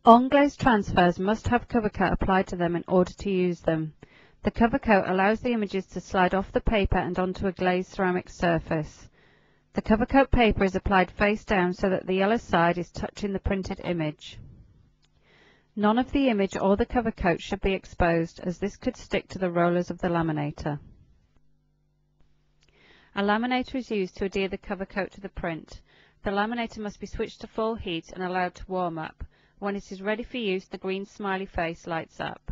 On-glaze transfers must have cover coat applied to them in order to use them. The cover coat allows the images to slide off the paper and onto a glazed ceramic surface. The cover coat paper is applied face down so that the yellow side is touching the printed image. None of the image or the cover coat should be exposed, as this could stick to the rollers of the laminator. A laminator is used to adhere the cover coat to the print. The laminator must be switched to full heat and allowed to warm up. When it is ready for use, the green smiley face lights up.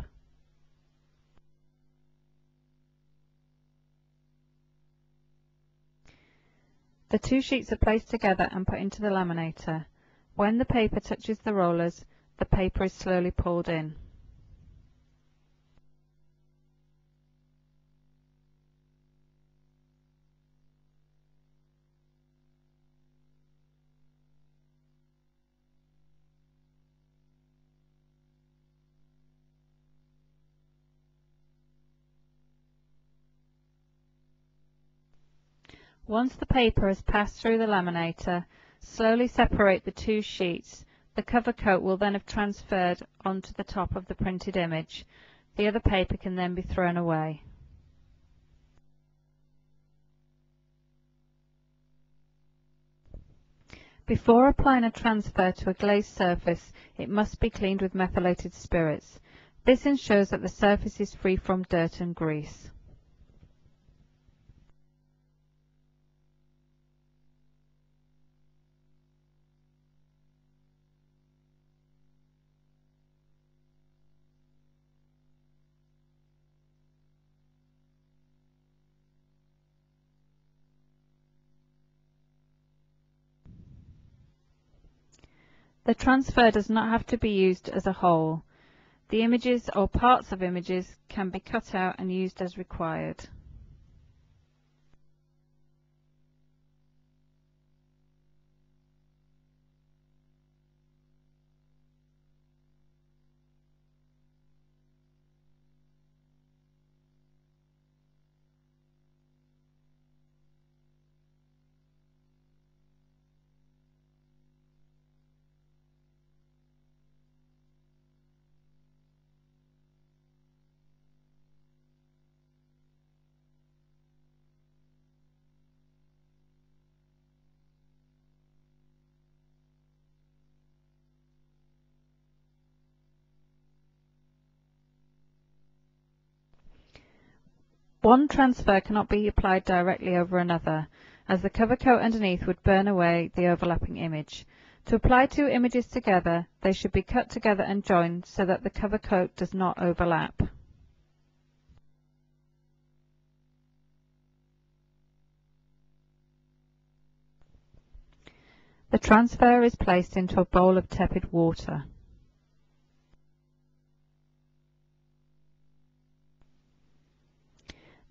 The two sheets are placed together and put into the laminator. When the paper touches the rollers, the paper is slowly pulled in. Once the paper has passed through the laminator, slowly separate the two sheets. The cover coat will then have transferred onto the top of the printed image. The other paper can then be thrown away. Before applying a transfer to a glazed surface, it must be cleaned with methylated spirits. This ensures that the surface is free from dirt and grease. The transfer does not have to be used as a whole. The images or parts of images can be cut out and used as required. One transfer cannot be applied directly over another, as the cover coat underneath would burn away the overlapping image. To apply two images together, they should be cut together and joined so that the cover coat does not overlap. The transfer is placed into a bowl of tepid water.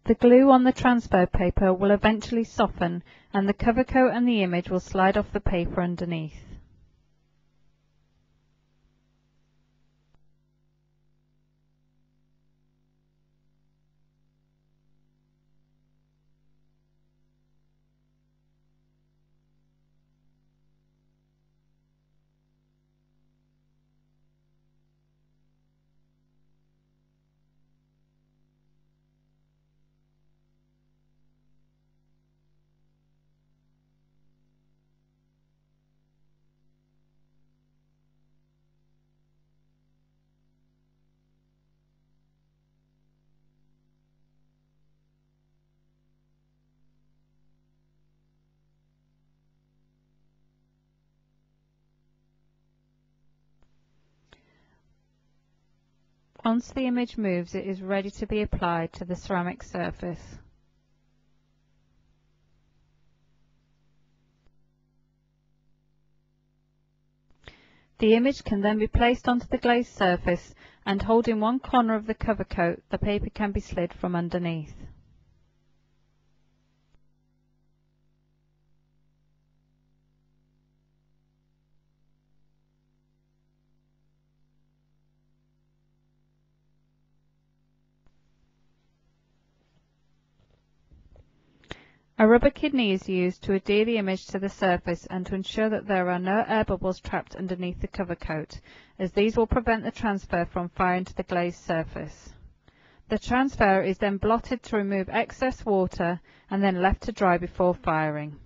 The glue on the transfer paper will eventually soften and the cover coat and the image will slide off the paper underneath. Once the image moves, it is ready to be applied to the ceramic surface. The image can then be placed onto the glazed surface and holding one corner of the cover coat, the paper can be slid from underneath. A rubber kidney is used to adhere the image to the surface and to ensure that there are no air bubbles trapped underneath the cover coat, as these will prevent the transfer from firing to the glazed surface. The transfer is then blotted to remove excess water and then left to dry before firing.